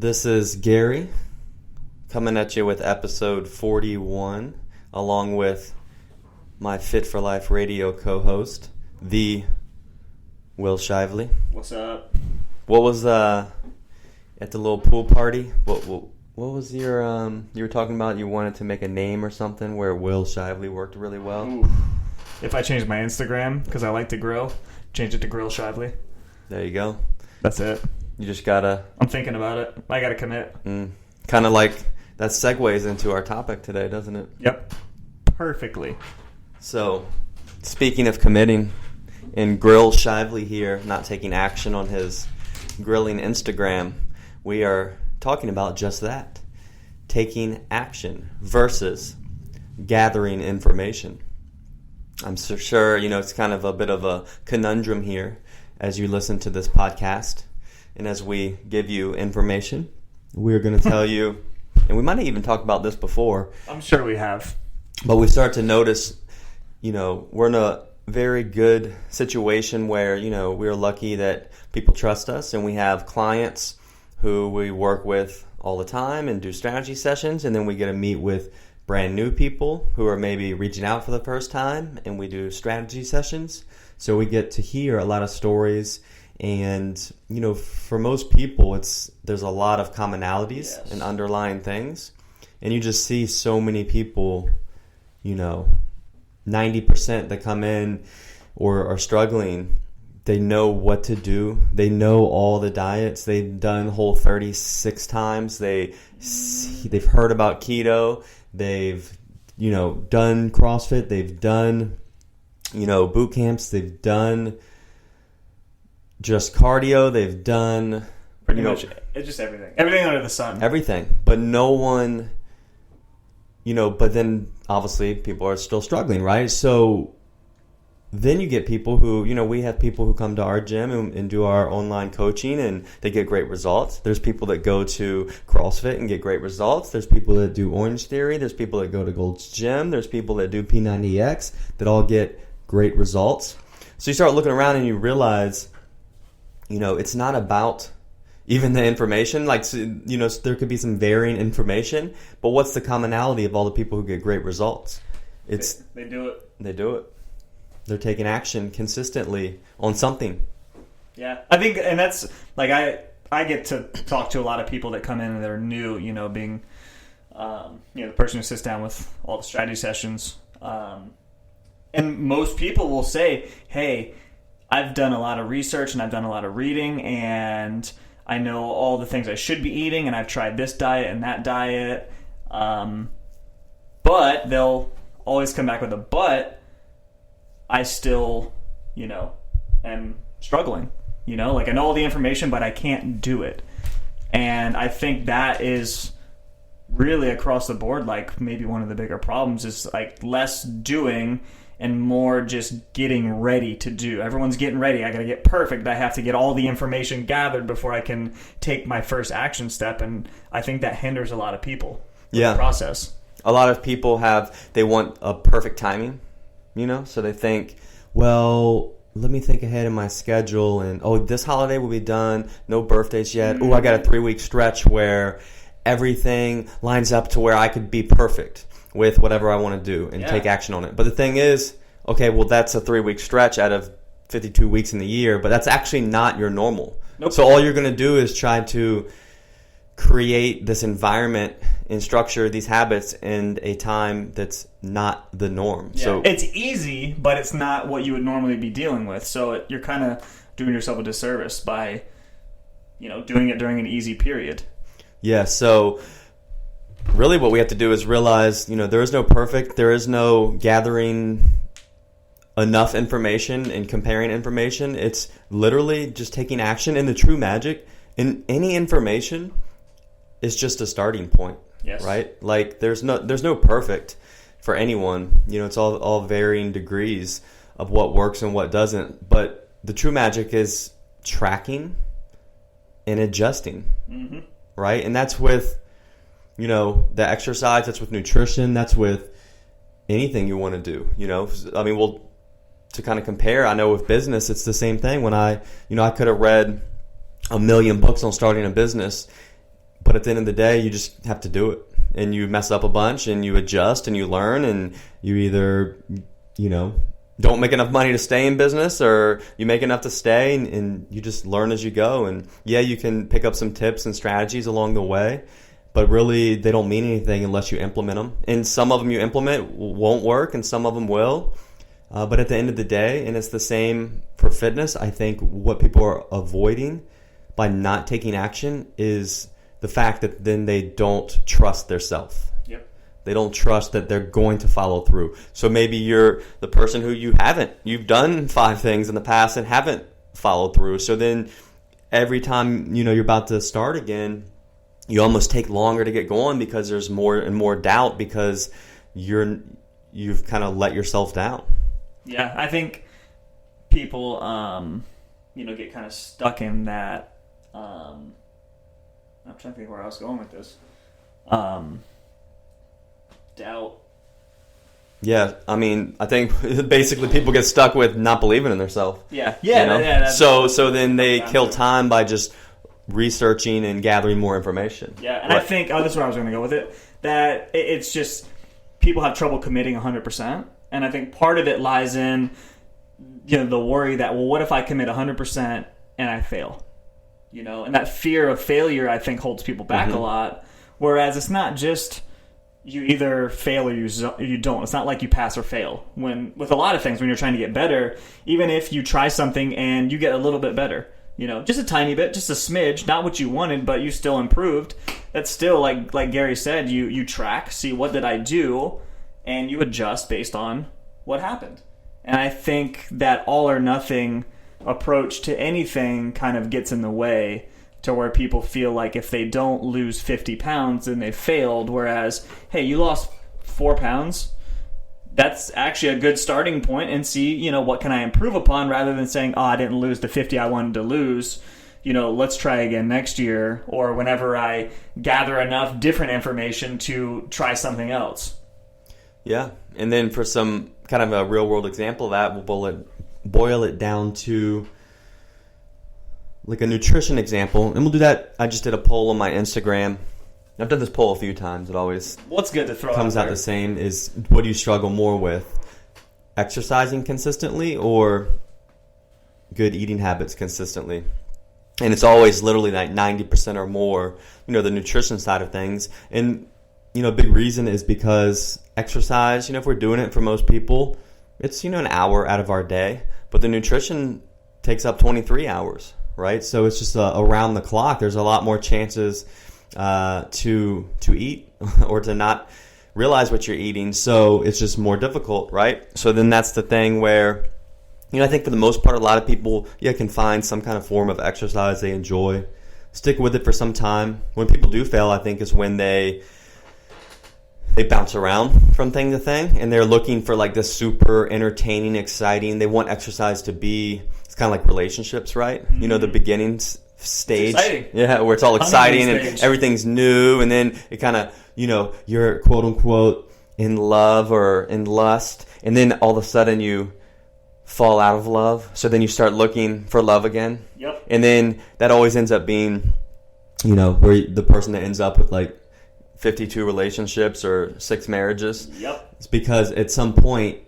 This is Gary coming at you with episode 41, along with my Fit for Life radio co-host, the Will Shively. What's up? What was at the little pool party? What was your you were talking about? You wanted to make a name or something where Will Shively worked really well. Ooh. If I change my Instagram because I like to grill, change it to Grill Shively. There you go. That's it. You just gotta. I'm thinking about it. I gotta commit. Kind of like that segues into our topic today, doesn't it? Yep. Perfectly. So, speaking of committing, and Grill Shively here, not taking action on his grilling Instagram, we are talking about just that. Taking action versus gathering information. I'm so sure, it's kind of a bit of a conundrum here as you listen to this podcast. And as we give you information, we're going to tell you, and we might have even talked about this before. I'm sure we have. But we start to notice, we're in a very good situation where, we're lucky that people trust us and we have clients who we work with all the time and do strategy sessions. And then we get to meet with brand new people who are maybe reaching out for the first time and we do strategy sessions. So we get to hear a lot of stories. And, for most people, there's a lot of commonalities and underlying things. And you just see so many people, 90% that come in or are struggling, they know what to do. They know all the diets. They've done Whole30 6 times. They've heard about keto. They've, done CrossFit. They've done, boot camps. They've done just cardio. They've done pretty much it's just everything under the sun, everything, but no one, but then obviously people are still struggling, right? So then you get people who, we have people who come to our gym and do our online coaching and they get great results. There's people that go to CrossFit and get great results. There's people that do Orange Theory. There's people that go to Gold's Gym. There's people that do P90X that all get great results. So you start looking around and you realize, it's not about even the information. Like, there could be some varying information, but what's the commonality of all the people who get great results? It's they do it. They do it. They're taking action consistently on something. Yeah, I think, and that's like I get to talk to a lot of people that come in and they're new. Being the person who sits down with all the strategy sessions, and most people will say, "Hey, I've done a lot of research and I've done a lot of reading and I know all the things I should be eating and I've tried this diet and that diet." But they'll always come back with a but. I still, am struggling. Like I know all the information, but I can't do it. And I think that is really across the board, like maybe one of the bigger problems is like less doing and more just getting ready to do. Everyone's getting ready. I got to get perfect. I have to get all the information gathered before I can take my first action step. And I think that hinders a lot of people with the process. A lot of people they want a perfect timing, so they think, well, let me think ahead in my schedule and, this holiday will be done. No birthdays yet. I got a 3-week stretch where everything lines up to where I could be perfect with whatever I want to do and take action on it. But the thing is, okay, well, that's a 3-week stretch out of 52 weeks in the year, but that's actually not your normal. Nope. So all you're going to do is try to create this environment and structure these habits in a time that's not the norm. Yeah. So it's easy, but it's not what you would normally be dealing with. So you're kind of doing yourself a disservice by, doing it during an easy period. Yeah, so really what we have to do is realize, there is no perfect, there is no gathering enough information and comparing information. It's literally just taking action, and the true magic in any information is just a starting point. Yes. Right? Like there's no perfect for anyone. It's all varying degrees of what works and what doesn't. But the true magic is tracking and adjusting. Mm-hmm. Right? And that's with, the exercise, that's with nutrition, that's with anything you want to do. To kind of compare, I know with business, it's the same thing. When I could have read a million books on starting a business, But at the end of the day, you just have to do it. And you mess up a bunch and you adjust and you learn, and you either, don't make enough money to stay in business, or you make enough to stay, and you just learn as you go. And yeah, you can pick up some tips and strategies along the way, but really they don't mean anything unless you implement them. And some of them you implement won't work, and some of them will. But at the end of the day, and it's the same for fitness, I think what people are avoiding by not taking action is the fact that then they don't trust their self. Yep. They don't trust that they're going to follow through. So maybe you're the person who you've done 5 things in the past and haven't followed through. So then every time, you're about to start again, you almost take longer to get going because there's more and more doubt because you've kind of let yourself down. Yeah, I think people, get kind of stuck in that. I'm trying to think where I was going with this. Doubt. Yeah, I mean, I think basically people get stuck with not believing in themselves. Yeah. So then they kill time by just researching and gathering more information. Yeah, and I think, that's where I was going to go with it, that it's just people have trouble committing 100%. And I think part of it lies in, the worry that, well, what if I commit 100% and I fail? And that fear of failure, I think, holds people back a lot. Whereas it's not just you either fail or you don't. It's not like you pass or fail. With a lot of things, when you're trying to get better, even if you try something and you get a little bit better, just a tiny bit, just a smidge, not what you wanted, but you still improved. That's still, like Gary said, you track, see what did I do, and you adjust based on what happened. And I think that all or nothing approach to anything kind of gets in the way to where people feel like if they don't lose 50 pounds, then they failed. Whereas, hey, you lost 4 pounds. That's actually a good starting point, and see, what can I improve upon, rather than saying, I didn't lose the 50 I wanted to lose. Let's try again next year, or whenever I gather enough different information to try something else. Yeah, and then for some kind of a real world example of that, we'll boil it down to like a nutrition example, and we'll do that. I just did a poll on my Instagram. I've done this poll a few times. It always what's good to throw comes out the same. Is what do you struggle more with, exercising consistently or good eating habits consistently? And it's always literally like 90% or more, the nutrition side of things. And a big reason is because exercise, if we're doing it for most people, it's, an hour out of our day, but the nutrition takes up 23 hours, right? So it's just around the clock. There's a lot more chances to eat or to not realize what you're eating. So it's just more difficult, right? So then that's the thing where, I think for the most part, a lot of people, can find some kind of form of exercise they enjoy, stick with it for some time. When people do fail, I think is when they bounce around from thing to thing, and they're looking for like this super entertaining, exciting. They want exercise to be, it's kind of like relationships, right? Mm-hmm. The beginning stage. It's exciting. Yeah, where it's all exciting and everything's new, and then it kind of, you're quote unquote in love or in lust, and then all of a sudden you fall out of love. So then you start looking for love again. Yep. And then that always ends up being, where the person that ends up with like 52 relationships or 6 marriages. Yep. It's because at some point,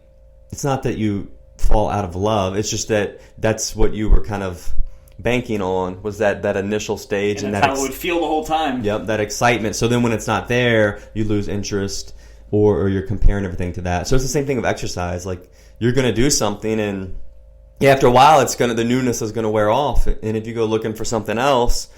it's not that you fall out of love. It's just that that's what you were kind of banking on, was that initial stage. And that's how it would feel the whole time. Yep, that excitement. So then when it's not there, you lose interest or you're comparing everything to that. So it's the same thing with exercise. Like, you're going to do something, and after a while, the newness is going to wear off. And if you go looking for something else,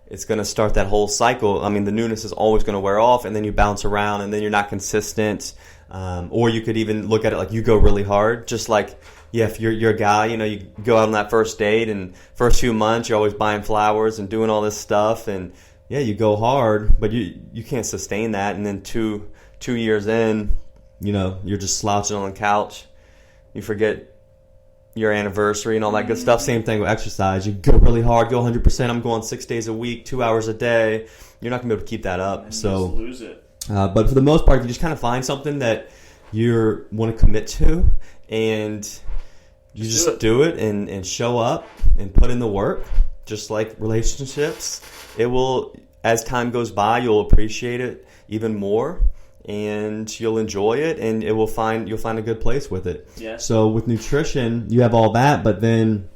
it's going to start that whole cycle. I mean, the newness is always going to wear off, and then you bounce around, and then you're not consistent. Or you could even look at it like you go really hard. Just like, if you're a guy, you go out on that first date, and first few months, you're always buying flowers and doing all this stuff. And, you go hard, but you can't sustain that. And then two years in, you're just slouching on the couch. You forget your anniversary and all that good stuff. Same thing with exercise. You go really hard, go 100%. I'm going 6 days a week, 2 hours a day. You're not going to be able to keep that up. So just lose it. But for the most part, if you just kind of find something that you want to commit to, and you just do it and show up and put in the work, just like relationships, as time goes by, you'll appreciate it even more, and you'll enjoy it, and you'll find a good place with it. Yeah. So with nutrition, you have all that, but then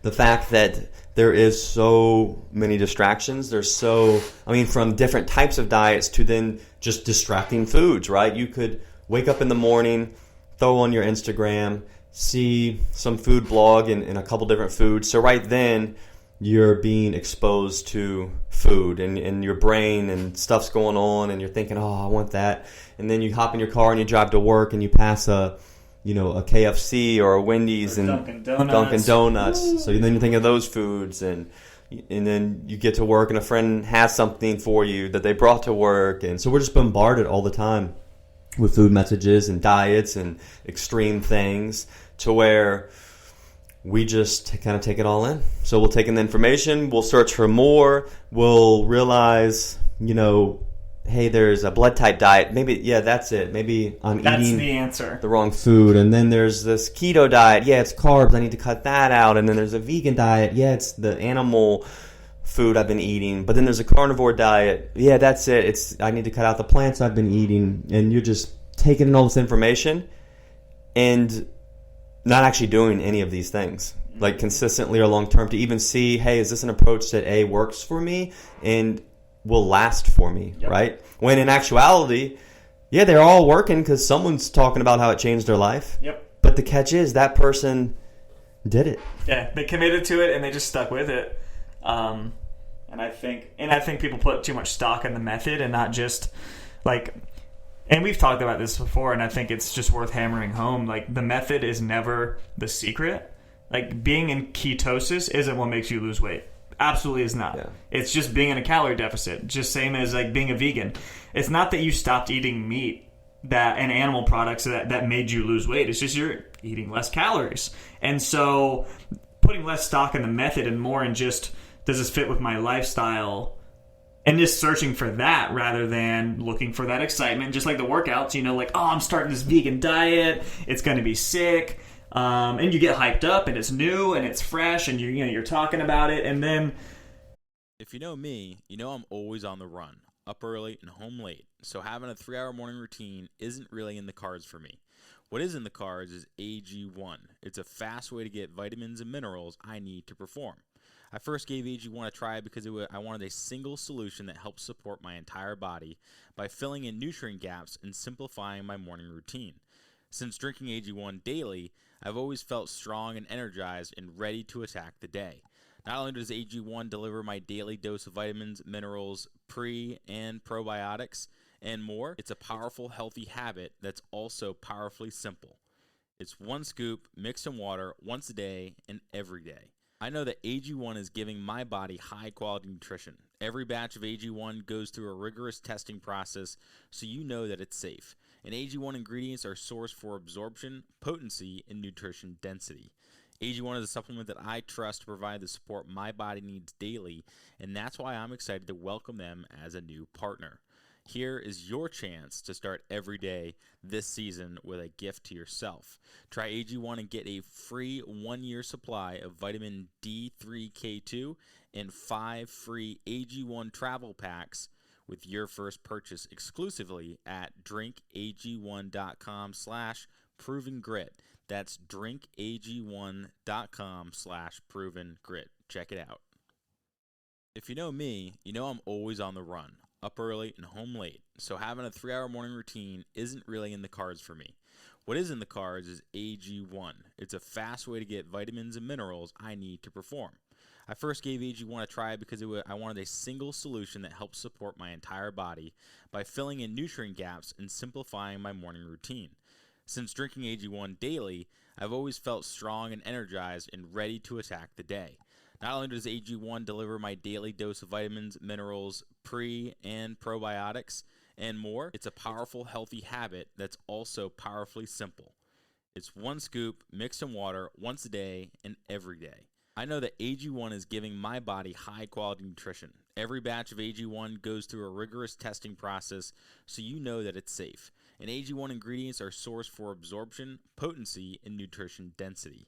the fact that there is so many distractions. From different types of diets to then just distracting foods, right? You could wake up in the morning, throw on your Instagram, see some food blog and a couple different foods. So right then, you're being exposed to food and your brain and stuff's going on and you're thinking, oh, I want that. And then you hop in your car and you drive to work and you pass a KFC or a Wendy's or and Dunkin' Donuts. Woo! So then you think of those foods and then you get to work and a friend has something for you that they brought to work. And so we're just bombarded all the time with food messages and diets and extreme things to where we just kind of take it all in. So we'll take in the information, we'll search for more, we'll realize, hey, there's a blood type diet. Maybe, yeah, that's it. Maybe That's eating the answer. the wrong food. And then there's this keto diet. Yeah, it's carbs. I need to cut that out. And then there's a vegan diet. Yeah, it's the animal food I've been eating. But then there's a carnivore diet. Yeah, that's it. I need to cut out the plants I've been eating. And you're just taking in all this information and not actually doing any of these things, like consistently or long term, to even see, hey, is this an approach that works for me and will last for me, yep. Right? When in actuality, yeah, they're all working because someone's talking about how it changed their life. Yep. But the catch is that person did it. Yeah, they committed to it and they just stuck with it. And I think people put too much stock in the method and not just like. And we've talked about this before, and I think it's just worth hammering home. Like, the method is never the secret. Like, being in ketosis isn't what makes you lose weight. Absolutely is not. Yeah. It's just being in a calorie deficit. Just same as, like, being a vegan. It's not that you stopped eating meat and animal products that made you lose weight. It's just you're eating less calories. And so putting less stock in the method and more in just, does this fit with my lifestyle? And just searching for that rather than looking for that excitement. Just like the workouts, I'm starting this vegan diet. It's going to be sick. And you get hyped up and it's new and it's fresh and you're talking about it. And then... If you know me, you know I'm always on the run, up early and home late. So having a 3-hour morning routine isn't really in the cards for me. What is in the cards is AG1. It's a fast way to get vitamins and minerals I need to perform. I first gave AG1 a try because I wanted a single solution that helps support my entire body by filling in nutrient gaps and simplifying my morning routine. Since drinking AG1 daily, I've always felt strong and energized and ready to attack the day. Not only does AG1 deliver my daily dose of vitamins, minerals, pre- and probiotics, and more, it's a powerful, healthy habit that's also powerfully simple. It's one scoop, mixed in water, once a day, and every day. I know that AG1 is giving my body high-quality nutrition. Every batch of AG1 goes through a rigorous testing process, so you know that it's safe. And AG1 ingredients are sourced for absorption, potency, and nutrition density. AG1 is a supplement that I trust to provide the support my body needs daily, and that's why I'm excited to welcome them as a new partner. Here is your chance to start every day this season with a gift to yourself. Try AG1 and get a free 1-year supply of vitamin D3K2 and 5 free AG1 travel packs with your first purchase exclusively at drinkag1.com/provengrit. That's drinkag1.com/provengrit. Check it out. If you know me, you know I'm always on the run, up early and home late, so having a 3-hour morning routine isn't really in the cards for me. What is in the cards is AG1. It's a fast way to get vitamins and minerals I need to perform. I first gave AG1 a try because I wanted a single solution that helps support my entire body by filling in nutrient gaps and simplifying my morning routine. Since drinking AG1 daily, I've always felt strong and energized and ready to attack the day. Not only does AG1 deliver my daily dose of vitamins, minerals, pre- and probiotics, and more, it's a powerful, healthy habit that's also powerfully simple. It's one scoop, mixed in water, once a day, and every day. I know that AG1 is giving my body high-quality nutrition. Every batch of AG1 goes through a rigorous testing process, so you know that it's safe. And AG1 ingredients are sourced for absorption, potency, and nutrition density.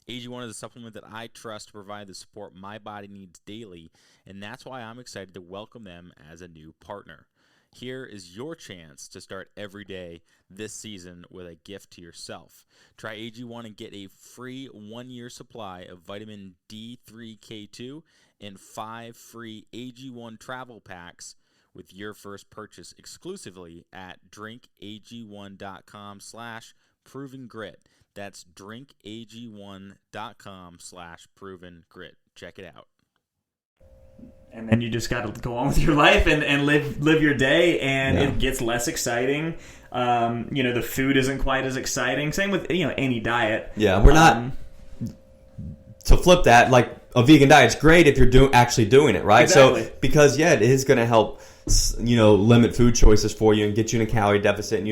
AG1 is a supplement that I trust to provide the support my body needs daily, and that's why I'm excited to welcome them as a new partner. Here is your chance to start every day this season with a gift to yourself. Try AG1 and get a free 1-year supply of vitamin D3K2 and 5 free AG1 travel packs with your first purchase exclusively at drinkag1.com/provengrit. That's drinkag1.com/provengrit. Check it out. And then you just got to go on with your life and live your day, and it gets less exciting. The food isn't quite as exciting. Same with any diet. Yeah, we're not. To flip that, like a vegan diet's great if you're actually doing it, right? Exactly. So because it is going to help, limit food choices for you and get you in a calorie deficit, and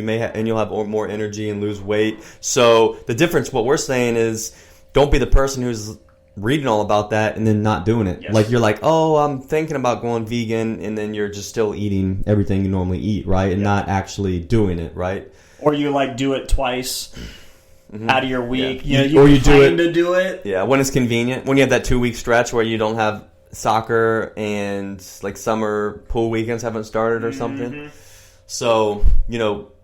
you'll have more energy and lose weight. So the difference, what we're saying is, don't be the person who's reading all about that and then not doing it. Yes. Like you're like, oh, I'm thinking about going vegan, and then you're just still eating everything you normally eat, right? And not actually doing it, right? Or you do it twice out of your week. Yeah. You do it. Yeah, when it's convenient. When you have that 2-week stretch where you don't have soccer and like summer pool weekends haven't started or something. So,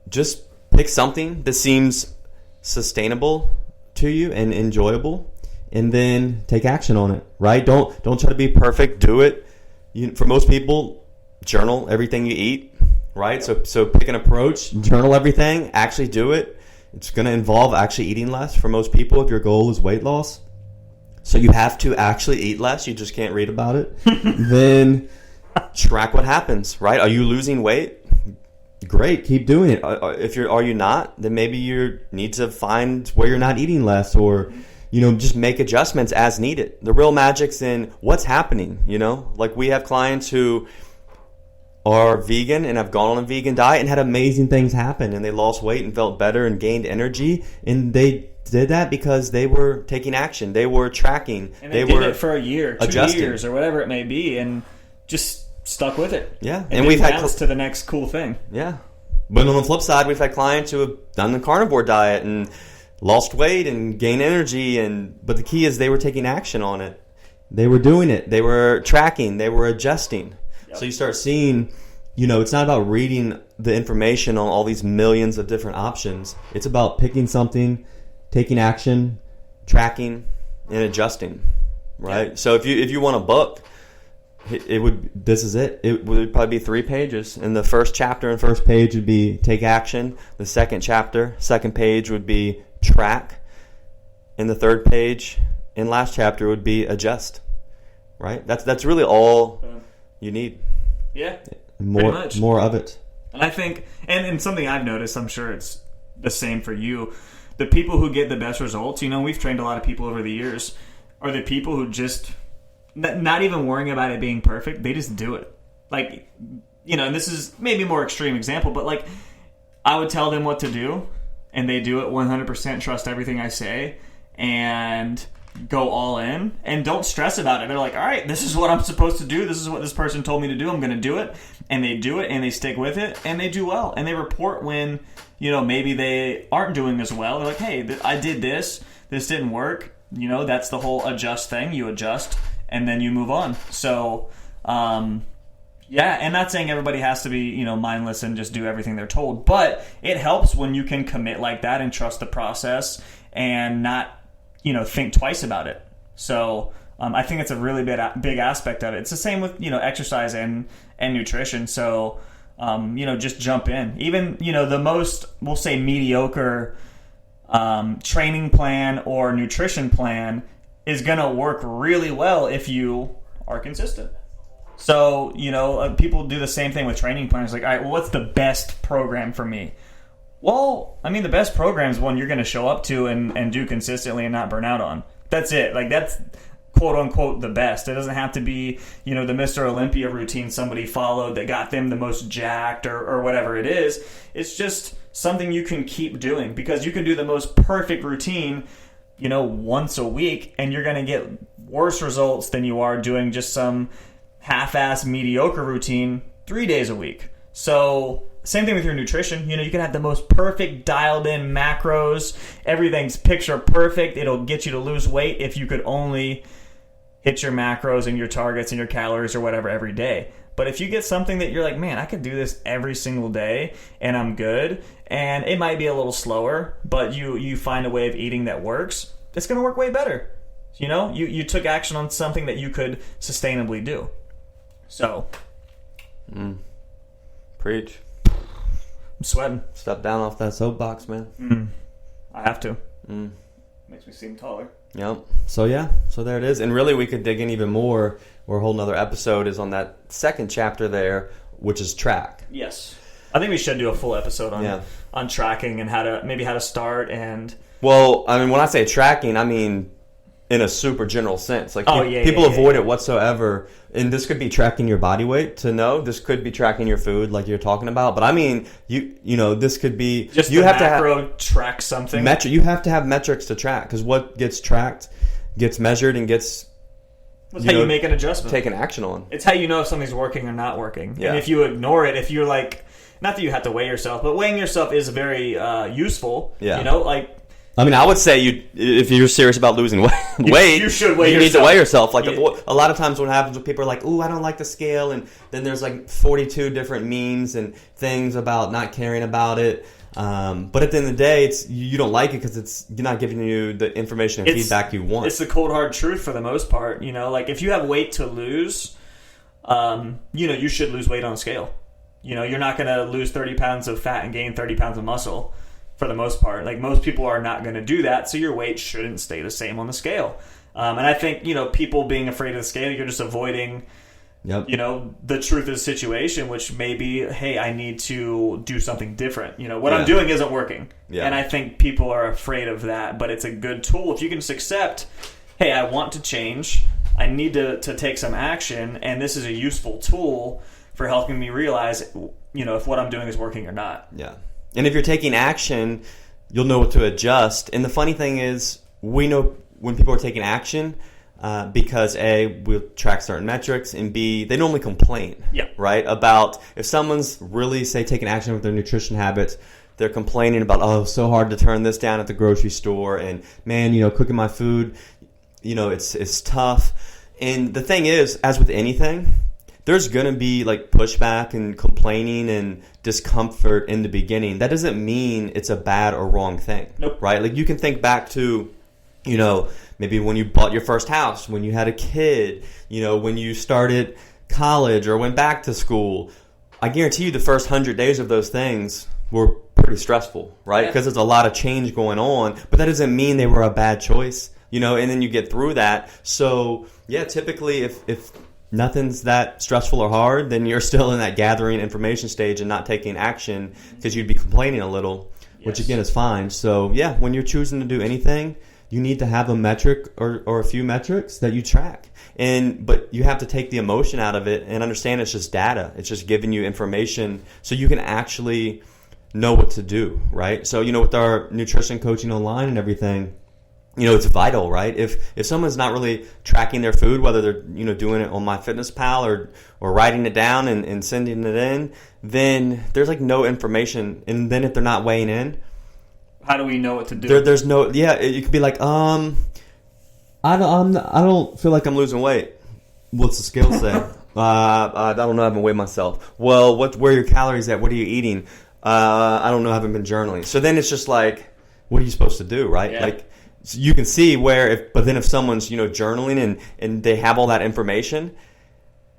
just pick something that seems sustainable to you and enjoyable, and then take action on it, right? Don't try to be perfect. Do it. For most people, journal everything you eat, right? So pick an approach, journal everything, actually do it. It's going to involve actually eating less for most people if your goal is weight loss. So you have to actually eat less. You just can't read about it. Then track what happens, right? Are you losing weight? Great, keep doing it. Are you not? Then maybe you need to find where you're not eating less, or just make adjustments as needed. The real magic's in what's happening. Like we have clients who are vegan and have gone on a vegan diet and had amazing things happen, and they lost weight and felt better and gained energy, and they did that because they were taking action. They were tracking. And they did were it for a year, 2 adjusting. years, or whatever it may be, and just stuck with it. Yeah, and we've had to the next cool thing. Yeah, but on the flip side, we've had clients who have done the carnivore diet and lost weight and gained energy, but the key is they were taking action on it. They were doing it. They were tracking. They were adjusting. Yep. So you start seeing, it's not about reading the information on all these millions of different options. It's about picking something, taking action, tracking, and adjusting, right? Yep. So if you want a book, this is it. It would probably be 3 pages. And the first chapter and first page would be take action. The second page would be track. And the third page and last chapter would be adjust. Right? That's really all you need. Yeah. More of it. And I think, and something I've noticed, I'm sure it's the same for you, the people who get the best results, we've trained a lot of people over the years, are the people who just, not even worrying about it being perfect, they just do it. Like, and this is maybe a more extreme example, but like, I would tell them what to do, and they do it 100%, trust everything I say, and go all in, and don't stress about it. They're like, all right, this is what I'm supposed to do. This is what this person told me to do. I'm going to do it. And they do it, and they stick with it, and they do well. And they report when, maybe they aren't doing as well. They're like, hey, I did this. This didn't work. That's the whole adjust thing. You adjust, and then you move on. So, and not saying everybody has to be, mindless and just do everything they're told. But it helps when you can commit like that and trust the process and not think twice about it. So I think it's a really big aspect of it. It's the same with, exercise and nutrition. So, just jump in. Even, the most, we'll say, mediocre training plan or nutrition plan is going to work really well if you are consistent. So, people do the same thing with training plans. Like, all right, well, what's the best program for me? Well, the best program is one you're going to show up to and do consistently and not burn out on. That's it. Like, that's quote unquote the best. It doesn't have to be, the Mr. Olympia routine somebody followed that got them the most jacked or whatever it is. It's just something you can keep doing, because you can do the most perfect routine, once a week, and you're going to get worse results than you are doing just some half-ass mediocre routine 3 days a week. So same thing with your nutrition. You know, you can have the most perfect dialed in macros. Everything's picture perfect. It'll get you to lose weight if you could only hit your macros and your targets and your calories or whatever every day. But if you get something that you're like, man, I could do this every single day and I'm good, and it might be a little slower, but you find a way of eating that works, it's going to work way better. You know, you took action on something that you could sustainably do. So. Preach. I'm sweating. Step down off that soapbox, man. I have to. Makes me seem taller. Yep. So there it is. And really we could dig in even more, or a whole nother episode is on that second chapter there, which is track. Yes. I think we should do a full episode on tracking and how to start. And well, I mean, when I say tracking, I mean in a super general sense. Like people avoid it whatsoever. And this could be tracking your body weight to know. This could be tracking your food like you're talking about. But I mean, you know, this could be just you have to track something. You have to have metrics to track, because what gets tracked gets measured and gets It's how you make an adjustment. Take an action on. It's how you know if something's working or not working. Yeah. And if you ignore it, if you're like, not that you have to weigh yourself, but weighing yourself is very useful. Yeah. You know, like. I mean, I would say if you're serious about losing weight, you should weigh you yourself. need to weigh yourself. Like a lot of times, what happens when people are like, "Ooh, I don't like the scale," and then there's like 42 different memes and things about not caring about it. But at the end of the day, you don't like it because you're not giving you the information and feedback you want. It's the cold hard truth for the most part. You know, like if you have weight to lose, you know, you should lose weight on a scale. You know, you're not going to lose 30 pounds of fat and gain 30 pounds of muscle for the most part. Like most people are not going to do that, so your weight shouldn't stay the same on the scale. And I think, you know, people being afraid of the scale, you're just avoiding. Yep. You know, the truth of the situation, which may be, hey, I need to do something different. You know, what I'm doing isn't working. Yeah. And I think people are afraid of that, but it's a good tool. If you can just accept, hey, I want to change, I need to take some action, and this is a useful tool for helping me realize, you know, if what I'm doing is working or not. Yeah. And if you're taking action, you'll know what to adjust. And the funny thing is, we know when people are taking action, because A, we'll track certain metrics, and B, they normally complain, right? About if someone's really, say, taking action with their nutrition habits, they're complaining about, oh, it's so hard to turn this down at the grocery store, and man, you know, cooking my food, you know, it's tough. And the thing is, as with anything, there's going to be like pushback and complaining and discomfort in the beginning. That doesn't mean it's a bad or wrong thing, right? Like you can think back to, you know, maybe when you bought your first house, when you had a kid, you know, when you started college or went back to school. I guarantee you the first 100 days of those things were pretty stressful, right? Because there's a lot of change going on, but that doesn't mean they were a bad choice, you know, and then you get through that. So, yeah, typically if nothing's that stressful or hard, then you're still in that gathering information stage and not taking action because you'd be complaining a little, which again is fine. So, yeah, when you're choosing to do anything, you need to have a metric or a few metrics that you track. But you have to take the emotion out of it and understand it's just data. It's just giving you information so you can actually know what to do, right? So, you know, with our nutrition coaching online and everything, you know, it's vital, right? If someone's not really tracking their food, whether they're, you know, doing it on MyFitnessPal or writing it down and sending it in, then there's like no information. And then if they're not weighing in, how do we know what to do? There's no, you could be like, I don't feel like I'm losing weight. What's the scale say? I don't know. I haven't weighed myself. Well, where are your calories at? What are you eating? I don't know. I haven't been journaling. So then it's just like, what are you supposed to do, right? Yeah. Like, so you can see where, but then if someone's, you know, journaling and they have all that information,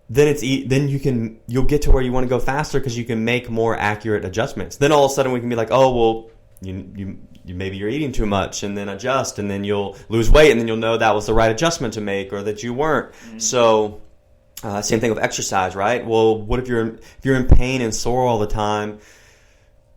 then you'll get to where you want to go faster because you can make more accurate adjustments. Then all of a sudden we can be like, oh, well, you maybe you're eating too much, and then adjust, and then you'll lose weight, and then you'll know that was the right adjustment to make or that you weren't. Mm-hmm. So same thing with exercise, right? Well, what if you're in pain and sore all the time?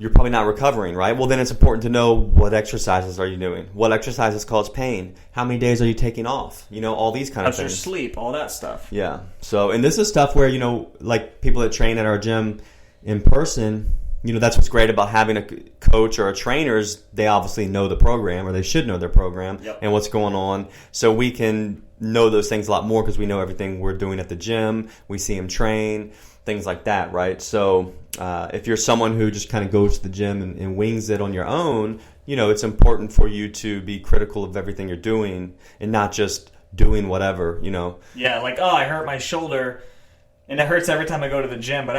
You're probably not recovering, right? Well, then it's important to know what exercises are you doing? What exercises cause pain? How many days are you taking off? You know, all these kind of things. How's your sleep? All that stuff. Yeah. So, and this is stuff where, you know, like people that train at our gym in person, that's what's great about having a coach or a trainer is they obviously know the program, or they should know their program and what's going on. So we can know those things a lot more because we know everything we're doing at the gym. We see them train, things like that, right? So if you're someone who just kind of goes to the gym and wings it on your own, it's important for you to be critical of everything you're doing and not just doing whatever, Yeah, like, I hurt my shoulder. And it hurts every time I go to the gym, but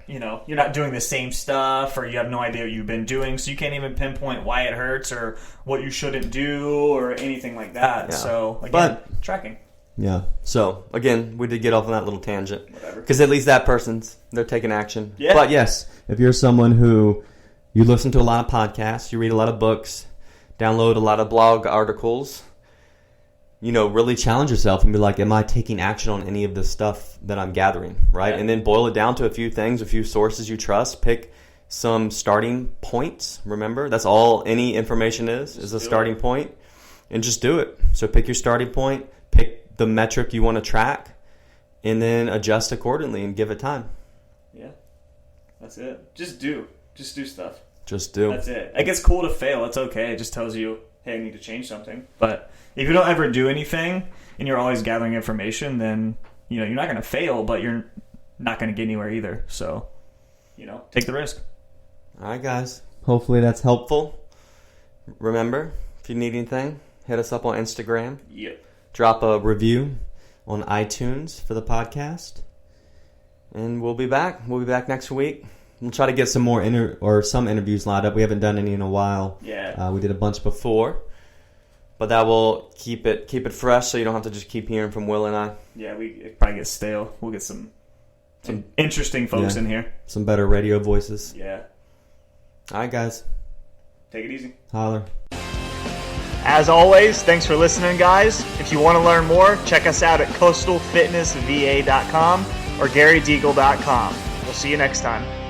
you're not doing the same stuff, or you have no idea what you've been doing, so you can't even pinpoint why it hurts or what you shouldn't do or anything like that. Yeah. So, again, tracking. Yeah. So, again, we did get off on that little tangent. Whatever. Because at least that they're taking action. Yeah. But yes, if you're someone who, you listen to a lot of podcasts, you read a lot of books, download a lot of blog articles, really challenge yourself and be like, am I taking action on any of this stuff that I'm gathering, right? Yeah. And then boil it down to a few things, a few sources you trust. Pick some starting points. Remember, that's all any information is a starting point. And just do it. So pick your starting point, pick the metric you want to track, and then adjust accordingly and give it time. Yeah, that's it. Just do stuff. Just do. That's it. It gets cool to fail. It's okay. It just tells you, hey, I need to change something. But if you don't ever do anything and you're always gathering information, then you're not going to fail, but you're not going to get anywhere either. So, take the risk. All right, guys. Hopefully that's helpful. Remember, if you need anything, hit us up on Instagram. Yep. Drop a review on iTunes for the podcast. And we'll be back. We'll be back next week. We'll try to get some more some interviews lined up. We haven't done any in a while. Yeah. We did a bunch before. But that will keep it fresh, so you don't have to just keep hearing from Will and I. Yeah, it probably gets stale. We'll get some interesting folks in here. Some better radio voices. Yeah. All right, guys. Take it easy. Holler. As always, thanks for listening, guys. If you want to learn more, check us out at coastalfitnessva.com or garydeagle.com. We'll see you next time.